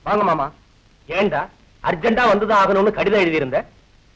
வாங்க மாமா. ஏண்டா அர்ஜென்டா வந்துதான் ஆகணும்னு கடிதம் எழுதியிருந்த?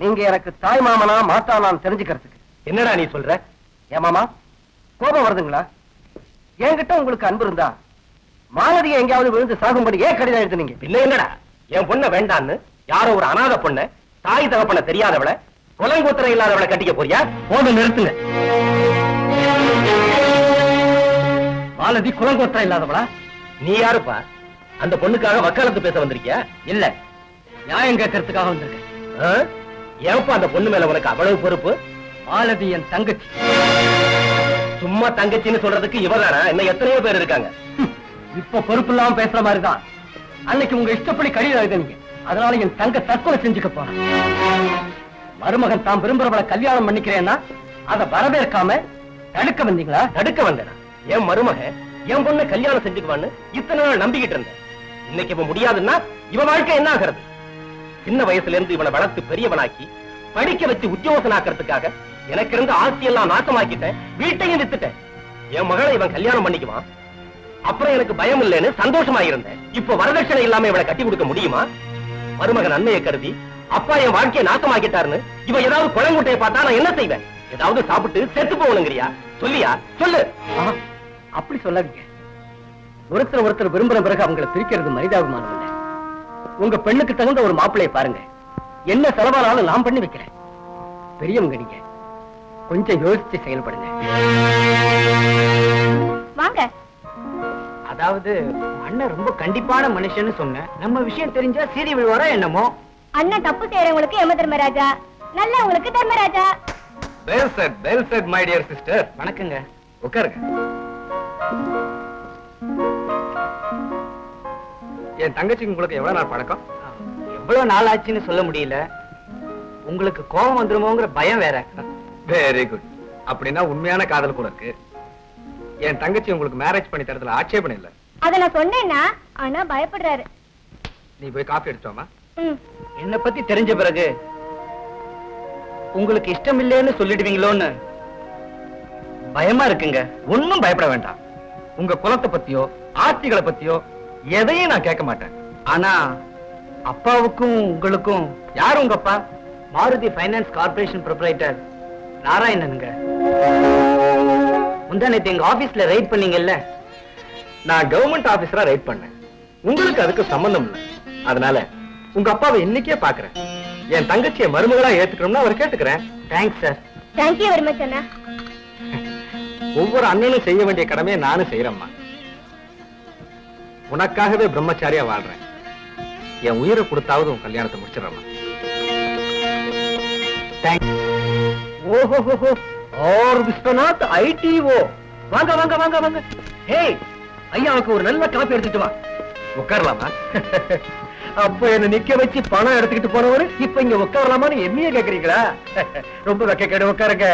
நீங்க எனக்கு தாய் மாமனா மாத்தானான்னு தெரிஞ்சுக்கிறதுக்கு. என்னடா நீ சொல்ற? ஏன் மாமா கோபம் வருதுங்களா? என்கிட்ட உங்களுக்கு அன்பு இருந்தா மாலதியை எங்கேயாவது விழுந்து சாகும்படி ஏன் கடிதம் எழுதுனீங்க? பின்ன என்னடா, என் பொண்ணை வேண்டான்னு யாரோ ஒரு அனாத பொண்ணை, தாய் தகப்பன தெரியாதவளை, குலங்கூத்திரம் இல்லாதவளை கட்டிக்க போறியா? போதும், நிறுத்துங்க. மாலதி குலங்கோத்திரம் இல்லாதவளா? நீ யாருப்பா? அந்த பொண்ணுக்காக வக்காலத்து பேச வந்திருக்கியா? இல்ல, நியாயம் கேட்கறதுக்காக வந்திருக்கேன். ஏப்பா அந்த பொண்ணு மேல உனக்கு அவ்வளவு பொறுப்பு? மாலதி என் தங்கச்சி. சும்மா தங்கச்சின்னு சொல்றதுக்கு இவதானா? இன்னும் எத்தனையோ பேர் இருக்காங்க. இப்ப பொறுப்பு இல்லாம பேசுற மாதிரிதான் அன்னைக்கு உங்க இஷ்டப்படி கடிதம் எழுதுனீங்க. அதனால என் தங்க தற்கொலை செஞ்சுக்க போறேன். மருமகன் தான் விரும்புறவளை கல்யாணம் பண்ணிக்கிறேன்னா அதை வரவேற்காம தடுக்க வந்தீங்களா? தடுக்க வந்தேனா? என் மருமகன் என் பொண்ணு கல்யாணம் செஞ்சுக்குவான்னு இத்தனை நாள் நம்பிக்கிட்டு இருந்தேன். இன்னைக்கு இவன் முடியாதுன்னா இவன் வாழ்க்கை என்ன ஆகிறது? சின்ன வயசுல இருந்து இவனை வளர்த்து பெரியவனாக்கி படிக்க வச்சு உத்தியோகனாக்கிறதுக்காக எனக்கு இருந்த ஆஸ்தியெல்லாம் நாசமாக்கிட்டேன், வீட்டையும் வித்துட்டேன். என் மகளை இவன் கல்யாணம் பண்ணிக்குவான், அப்புறம் எனக்கு பயம் இல்லைன்னு சந்தோஷமா இருந்தேன். இப்ப வரதட்சணை இல்லாம இவளை கட்டி கொடுக்க முடியுமா? மருமகன் நன்மையை கருதி அப்பா என் வாழ்க்கையை நாசமாக்கிட்டாருன்னு இவன் ஏதாவது குழங்குட்டையை பார்த்தா நான் என்ன செய்வேன்? ஏதாவது சாப்பிட்டு செத்து போகணுங்கிறியா? சொல்லியா? சொல்லு. அப்படி சொல்லாதீங்க. ஒருத்தர் விரும்புற பிறகு அவங்களை பிரிக்கிறது மனிதாபிமானம் இல்லை. உங்க பெண்ணுக்கு தகுந்த ஒரு மாப்பிள்ளையை பாருங்க. என்ன செலவானாலும் நான் பண்ணி வைக்கிறேன். பெரியவங்க நீங்க, கொஞ்சம் யோசிச்சு செயல்படுங்க. வாங்க. அதாவது அண்ணன் ரொம்ப கண்டிப்பான மனுஷன்னு சொன்னேன். நம்ம விஷயம் தெரிஞ்சா சீறி விழுவாரோ என்னமோ. அண்ணன் தப்பு செய்யறவங்களுக்கு யம தர்மராஜா, நல்லவங்களுக்கு Dharmaraja. Well said, well said, my dear sister. வணக்கங்க. உட்காருங்க. என் தங்கச்சிக்கு உங்களுக்கு எவ்வளவு நாள் பழக்கம்? எவ்வளவு நாள் ஆச்சுன்னு சொல்ல முடியல. உங்களுக்கு கோபம் வந்துருமோங்கிற பயம் வேற. Very good. அப்படின்னா உண்மையான காதல் கூட இருக்கு. என் தங்கச்சி உங்களுக்கு மேரேஜ் பண்ணி தரதுல ஆட்சேபணம் இல்ல. அத நான் சொன்னேன்னா ஆனா பயப்படுறாரு. நீ போய் காபி எடுத்துவாமா? என்ன பத்தி தெரிஞ்ச பிறகு உங்களுக்கு இஷ்டம் இல்லைன்னு சொல்லிடுவீங்களோன்னு பயமா இருக்குங்க. ஒன்னும் பயப்பட வேண்டாம். உங்க குலத்தை பத்தியோ ஆஸ்திகளை பத்தியோ எதையும் நான் கேட்க மாட்டேன். ஆனா அப்பாவுக்கும் உங்களுக்கும் யார் உங்க அப்பா? மாருதி பைனான்ஸ் கார்பரேஷன் ப்ரொப்ரைட்டர் நாராயணனுங்க. முந்தானேத்து எங்க ஆபீஸ்ல ரைட் பண்ணீங்கல்ல, நான் கவர்மெண்ட் ஆபீசரா ரைட் பண்ணேன். உங்களுக்கு அதுக்கு சம்பந்தம் இல்லை. அதனால உங்க அப்பாவை இன்னைக்கே பாக்குறேன். என் தங்கச்சியை மருமகளா ஏத்துக்கணும்னு அவர் கேட்டுக்கிறேன். Thanks sir. Thank you very much அண்ணா. ஒவ்வொரு அண்ணனும் செய்ய வேண்டிய கடமையை நானும் செய்யறேம்மா. உனக்காகவே பிரம்மச்சாரியா வாழ்றேன். என் உயிரை கொடுத்தாவது உன் கல்யாணத்தை முடிச்சிடறேம்மா. ஓஹோ, ஆர் விஸ்வநாத் ஐடிஓ. வாங்க வாங்க வாங்க வாங்க. ஹேய், ஐயாவுக்கு ஒரு நல்ல காபி எடுத்துட்டு வா. உட்காரலாமா? அப்ப என்ன நிக்க வச்சு பணம் எடுத்துக்கிட்டு போனவரு இப்ப இங்க உட்காரலாமான்னு என்னையே கேக்குறீங்களா? ரொம்ப வெக்கக்கேடு. உட்காருங்க.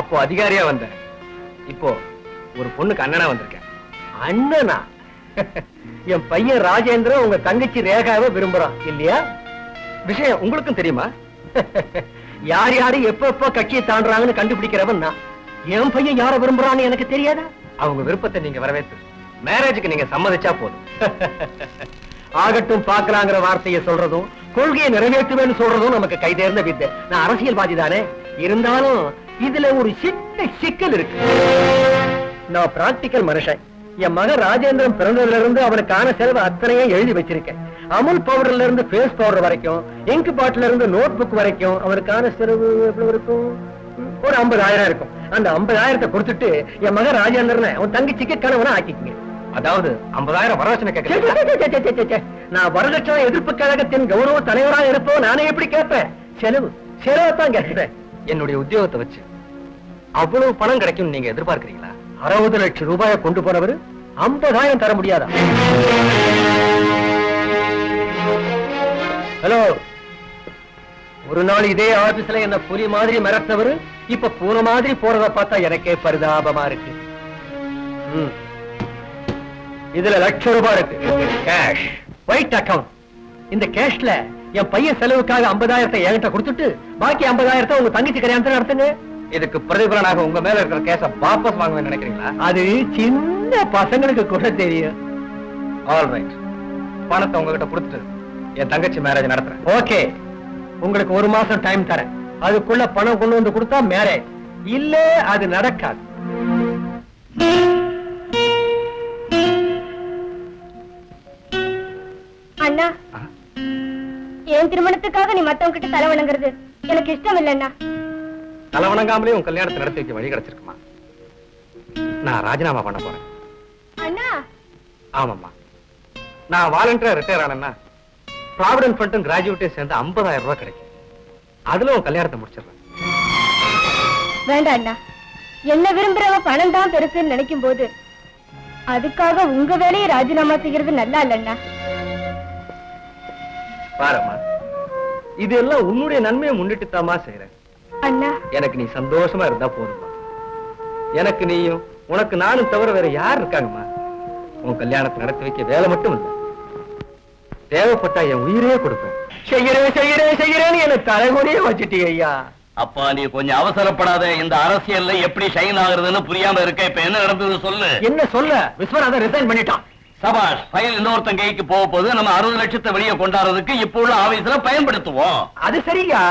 அப்போ அதிகாரியா வந்தேன், இப்போ ஒரு பொண்ணுக்கு அண்ணனா வந்திருக்கேன். அண்ணனா? என் பையன் ராஜேந்திரன் உங்க தங்கச்சி ரேகாவை விரும்புறான் இல்லையா? விஷயம் உங்களுக்கும் தெரியுமா? யார் யாரு எப்ப கட்சியை தாண்டுறாங்கன்னு கண்டுபிடிக்கிறவன் நான். என் பையன் யார விரும்புறான்னு எனக்கு தெரியாதா? அவங்க விருப்பத்தை நீங்க வரவேற்று மேரேஜுக்கு நீங்க சம்மதிச்சா போதும். ஆகட்டும் பாக்கலாங்கிற வார்த்தையை சொல்றதும் கொள்கையை நிறைவேற்றுவேன்னு சொல்றதும் நமக்கு கைதேர்ந்த வித்தை. நான் அரசியல்வாதி தானே, இருந்தாலும் இதுல ஒரு சின்ன சிக்கல் இருக்கு. நான் பிராக்டிக்கல் மனுஷன். என் மகன் ராஜேந்திரன் பிறந்ததுல இருந்து அவனுக்கான செலவு அத்தனையும் எழுதி வச்சிருக்கேன். அமுல் பவுடர்ல இருந்து பேஸ் பவுடர் வரைக்கும், இங்க் பாட்டில இருந்து நோட் புக் வரைக்கும் அவனுக்கான செலவு எவ்வளவு இருக்கும்? ஒரு 50,000 இருக்கும். அந்த 50,000 கொடுத்துட்டு என் மகன் ராஜேந்திரனை அவன் தங்கச்சிக்கு கணவனா ஆக்கிக்கங்க. அதாவது 50,000 வரதட்சணை கேட்க. நான் வரதட்சணை எதிர்ப்பு கழகத்தின் கௌரவ தலைவரா இருப்போம். நானே எப்படி கேட்பேன்? செலவுதான் கேட்கிறேன். என்னுடைய உத்தியோகத்தை வச்சு அவ்வளவு பணம் கிடைக்கும் நீங்க எதிர்பார்க்கிறீங்களா? 60 லட்சம் ரூபாயை கொண்டு போனவர் 50,000 தர முடியாதா? ஹலோ, ஒரு நாள் இதே ஆபீஸ்ல என்ன புலி மாதிரி மிரட்டவர் இப்ப பூனை மாதிரி போறத பார்த்தா எனக்கே பரிதாபமா இருக்கு. இதுல லட்சம் ரூபாய் இருக்கு. Cash, white account. இந்த கேஷ்ல என் பையன் செலவுக்காக 50,000 என்கிட்ட கொடுத்துட்டு பாக்கி 50,000 உங்க தங்கச்சி கல்யாணத்தை நடத்துங்க. இதுக்கு பிரதிபலனாக உங்க மேல இருக்கிற கேஸ வாபஸ் வாங்க நினைக்கிறீங்களா? அது சின்ன பசங்களுக்கு கூட தெரியும். ஆல் ரைட், பணத்தை உங்ககிட்ட கொடுத்துட்டு என் தங்கச்சி மேரேஜ் நடத்துறேன். ஓகே, உங்களுக்கு 1 மாசம் டைம் தரேன். அதுக்குள்ள பணம் கொண்டு வந்து கொடுத்தா மேரேஜ், இல்ல அது நடக்காது. அண்ணா, என் திருமணத்துக்காக நீ மத்தவங்க கிட்ட தலை வணங்குறது எனக்கு இஷ்டம் இல்லைன்னா. தலை வணங்காமலே உன் கல்யாணத்தை நடத்தி வைக்க வழி கிடைச்சிருக்குமா? நான் ராஜினாமா பண்ண போறேன். அண்ணா. ஆமாம்மா, நான் வாலண்டியரா ரிட்டையர் ஆனேன்னா ப்ராவிடன்ட் ஃபண்டும் கிராஜுவேட்டையும் சேர்ந்து 50,000 ரூபாய் கிடைக்கும். அதுல உன் கல்யாணத்தை முடிச்சிடுறேன். வேண்டாம் அண்ணா, என்ன விரும்புறவ பணம் தான் பெருசுன்னு நினைக்கும் போது அதுக்காக உங்க வேலையை ராஜினாமா செய்யறது நல்லா இல்லைன்னா. பாரம்மா, இதெல்லாம் உன்னுடைய நன்மையை முன்னிட்டுத்தாமா செய்யறேன். அண்ணா, எனக்கு நீ சந்தோஷமா இருந்தா போதுமா. எனக்கு நீயும் உனக்கு நானும் தவிர வேற யார் இருக்காங்கம்மா? உன் கல்யாணத்தை நடத்தி வைக்க வேலை மட்டும் இல்ல, தேவைப்பட்டா என் உயிரே கொடுப்பேன். செய்கிறேன்னு எனக்கு தலைமுறையே வச்சுட்டீங்க ஐயா. அப்பா, நீ கொஞ்சம் அவசரப்படாத. இந்த அரசியல்ல எப்படி ஷைன் ஆகுறதுன்னு புரியாம இருக்க. இப்ப என்ன நடந்தது சொல்லு. என்ன சொல்ல? விஸ்வநாதன் ரிசைன் பண்ணிட்டான். சபாஷ், ஃபைல் இன்னொருத்தன் கைக்கு போக போது நம்ம 60 லட்சத்தை வெளியே கொண்டாடுறதுக்கு இப்ப உள்ள ஆபீஸ்ல பயன்படுத்துவோம். அது சரியா?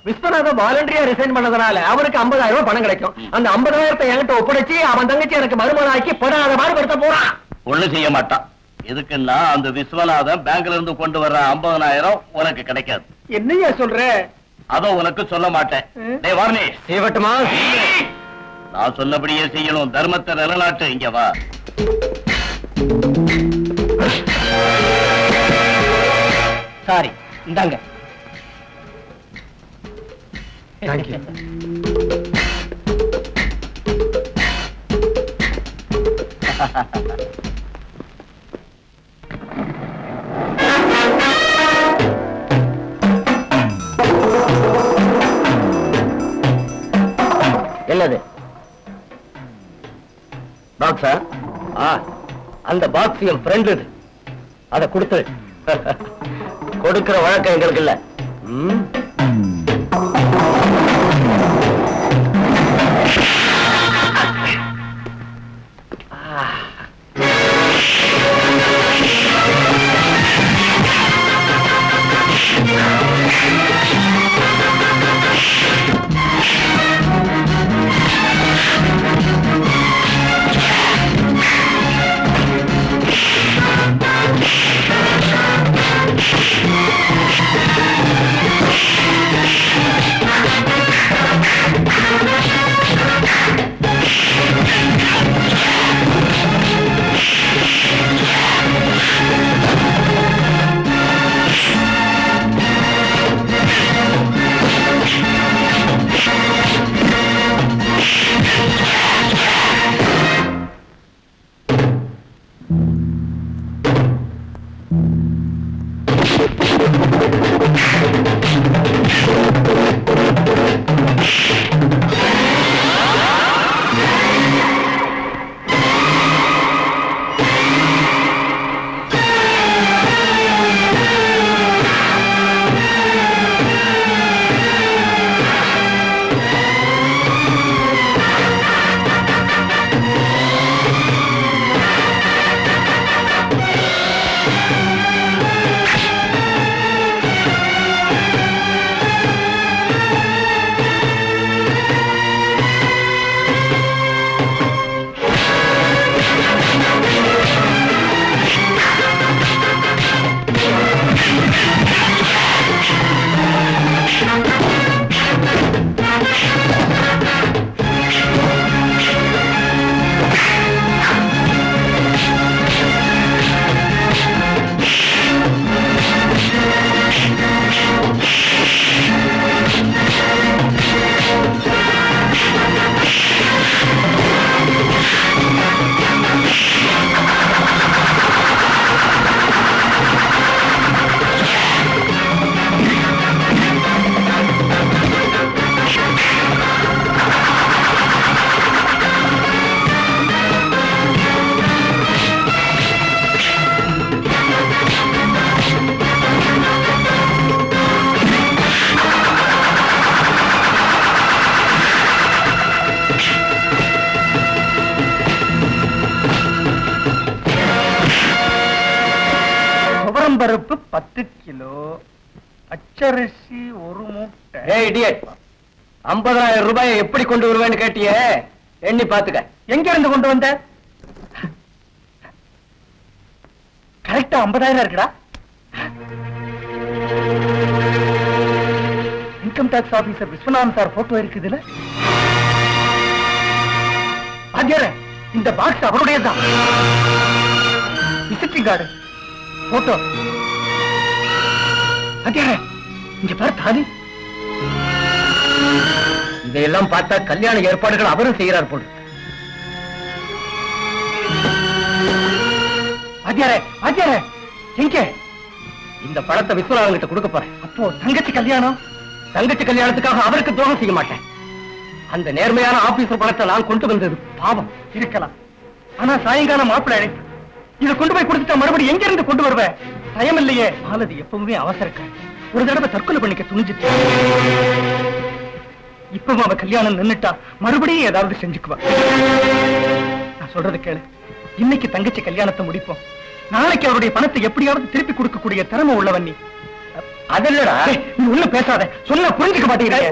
விஸ்வநாதன் வாலண்டரியா ரிசைன் பண்ணதுனால அவருக்கு 50,000 ரூபாய் பணம் கிடைக்கும். அந்த 50,000 என்கிட்ட ஒப்படைச்சு அவன் தங்கச்சி எனக்கு மறுமணாக்கி படாத மாதிரி படுத்த போறான். ஒண்ணு செய்ய மாட்டான். இதுக்குன்னா அந்த விஸ்வநாதன் பேங்க்ல இருந்து கொண்டு வர்ற 50,000 உனக்கு கிடைக்காது. என்னையா சொல்ற? அதோ உனக்கு சொல்ல மாட்டேன். டேய் வார்னி, செய்யட்டுமா? நான் சொன்னபடியே செய்யணும். தர்மத்தை நிலநாட்டு. இங்க வா. சாரி, இந்தாங்க. Thank you. என்னது பாக்ஸா? அந்த பாக்ஸ் என் ஃப்ரெண்ட். அதை கொடுத்து கொடுக்கிற வழக்கம் எங்களுக்கு இல்ல. துவரம்பருப்பு 10 கிலோ, பச்சரிசி 1 மூட்டை. 50,000 ரூபாயை எப்படி கொண்டு வருவேன்னு கேட்டியே, எண்ணி பாத்துக்க. எங்க இருந்து கொண்டு வந்த? கரெக்டா 50,000 இருக்குடா. Income tax officer Viswanathan sir photo இருக்குதுல. இந்த பாக்ஸ் அவருடையதான். Visiting card, photo. இங்க பாரு தாலி. இதையெல்லாம் பார்த்தா கல்யாண ஏற்பாடுகள் அவரும் செய்கிறார் போல். எங்க இந்த பணத்தை விஸ்வநாதன் கிட்ட கொடுக்க போறேன். அப்போ தங்கச்சி கல்யாணம்? தங்கச்சி கல்யாணத்துக்காக அவருக்கு துரோகம் செய்ய மாட்டேன். அந்த நேர்மையான ஆபீசர் பணத்தை நான் கொண்டு வந்தது பாவம் இருக்கலாம். ஆனா சாயங்காலம் மாப்பிள்ளை அழைப்பு. இதை கொண்டு போய் கொடுத்துட்டா மறுபடியும் எங்க இருந்து கொண்டு வருவேன்? பயம் இல்லையே. மாலதி எப்பவுமே அவசரக்க. ஒரு தடவை தற்கொலை பண்ணிக்க துணிஞ்சிட்டு. இப்பவும் அவ கல்யாணம் நின்னுட்டா மறுபடியும் ஏதாவது செஞ்சுக்குவா. நான் சொல்றது கேளு. இன்னைக்கு தங்கச்சி கல்யாணத்தை முடிப்போம். நாளைக்கு அவருடைய பணத்தை எப்படியாவது திருப்பி கொடுக்கக்கூடிய திறமை உள்ளவன் நீ. அதல்லடா, நீ ஒண்ணும் பேசாத. சொன்னா புரிஞ்சுக்க மாட்டேங்கிறீங்க.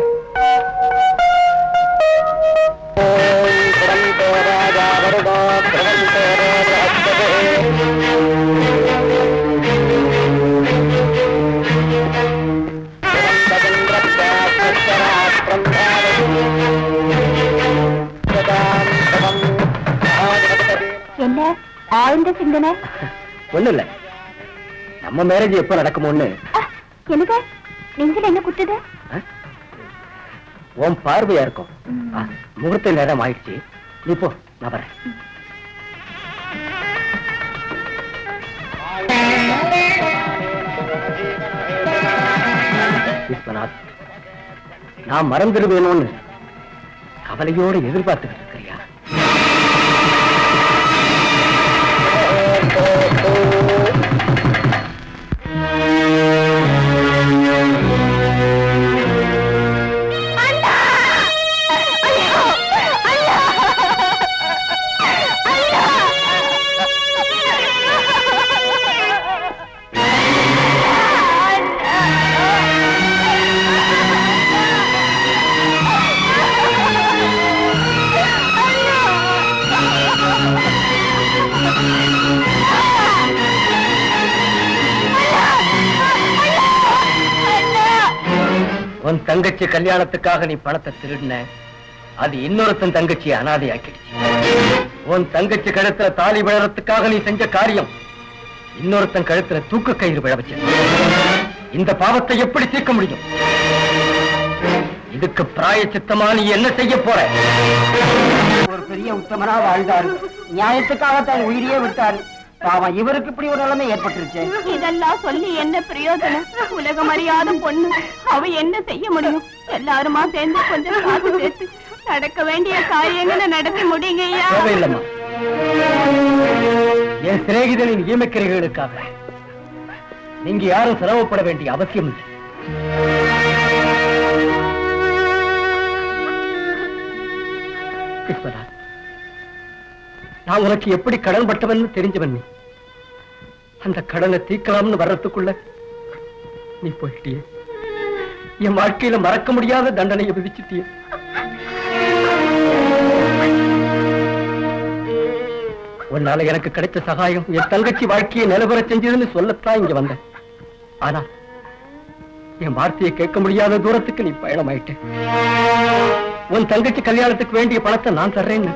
என்ன ஆழ்ந்த சிந்தனை? ஒண்ணு இல்ல, நம்ம மேரேஜ் எப்ப நடக்குமோன்னு. எனக்கு நீங்கள என்ன குத்துது? உன் பார்வையா இருக்கும். முகூர்த்த நேரம் ஆயிடுச்சு, நீ போ, நான் வரேன். விஸ்வநாத், நான் மறந்துடுவேணும்னு கவலையோடு எதிர்பார்த்துக்கிட்டு இருக்கிறியா? உன் தங்கச்சி கல்யாணத்துக்காக நீ பணத்தை திருடின, அது இன்னொருத்தன் தங்கச்சி அனாதையாக்கிடுச்சு. உன் தங்கச்சி கழுத்துல தாலி விழறதுக்காக நீ செஞ்ச காரியம் இன்னொருத்தன் கழுத்துல தூக்கு கயிறு விழ வச்ச. இந்த பாவத்தை எப்படி தீர்க்க முடியும்? இதுக்கு பிராயச்சித்தமா நீ என்ன செய்ய போற? ஒரு பெரிய உத்தமனா வாழ்ந்தாரு. நியாயத்துக்காக தன் உயிரியே விட்டாரு. பாவம், இவருக்கு இப்படி ஒரு நிலைமை ஏற்பட்டுருச்சு. இதெல்லாம் சொல்லி என்ன பிரயோஜனம்? உலகம் அறியாத பொண்ணு, அவ என்ன செய்ய முடியும்? எல்லாருமா சேர்ந்து கொஞ்சம் காசு சேர்த்து நடக்க வேண்டிய காரியங்களை நடத்தி முடியுங்க ஐயா. தேவையில்லம்மா, என் சிநேகிதனின் ஈமக்கிரைகளுக்காக நீங்க யாரும் சிரமப்பட வேண்டிய அவசியம் இல்லை. விஸ்வநாத், நான் உனக்கு எப்படி கடன் பட்டவன் தெரிஞ்சவன். நீ அந்த கடனை தீர்க்கலாம்னு வர்றதுக்குள்ள நீ போயிட்டியே. என் வாழ்க்கையில மறக்க முடியாத தண்டனையை விதிச்சிட்டிய. உன்னால எனக்கு கிடைச்ச சகாயம் என் தங்கச்சி வாழ்க்கையை நிலவர செஞ்சதுன்னு சொல்லத்தான் இங்க வந்தேன். ஆனா என் வார்த்தையை கேட்க முடியாத தூரத்துக்கு நீ பயணமாயிட்ட. உன் தங்கச்சி கல்யாணத்துக்கு வேண்டிய பணத்தை நான் தர்றேன்னு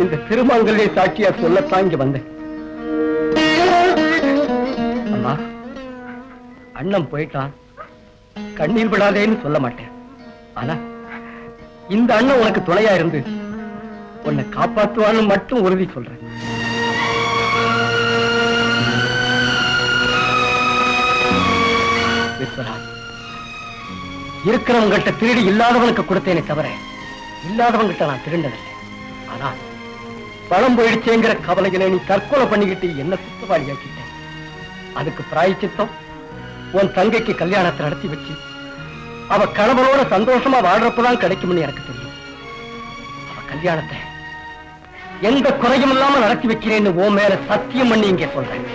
இந்த திருமங்கல்ய சாட்சியா சொல்லத்தான் இங்க வந்தேன். அம்மா, அண்ணன் போயிட்டான், கண்ணீர் விடாதேன்னு சொல்ல மாட்டேன். ஆனா இந்த அண்ணன் உனக்கு துணையா இருந்து உன்னை காப்பாத்துவான்னு மட்டும் உறுதி சொல்றேன். விஸ்வநாத், இருக்கிறவங்கிட்ட திருடி இல்லாதவனுக்கு கொடுத்தேனே தவிர இல்லாதவங்கிட்ட நான் திருண்டதில்லை. ஆனா பணம் போயிடுச்சேங்கிற கவலைகளை நீ தற்கொலை பண்ணிக்கிட்டு என்ன குற்றவாளியாக்கிட்ட. அதுக்கு பிராயச்சித்தம் உன் தங்கைக்கு கல்யாணத்தை நடத்தி வச்சு அவ கணவனோட சந்தோஷமா வாழ்றப்பதான் கிடைக்கும்னு எனக்கு தெரியும். அவ கல்யாணத்தை எந்த குறையும் இல்லாம நடத்தி வைக்கிறேன்னு உன் மேல சத்தியம் பண்ணி இங்கே சொல்றேன்.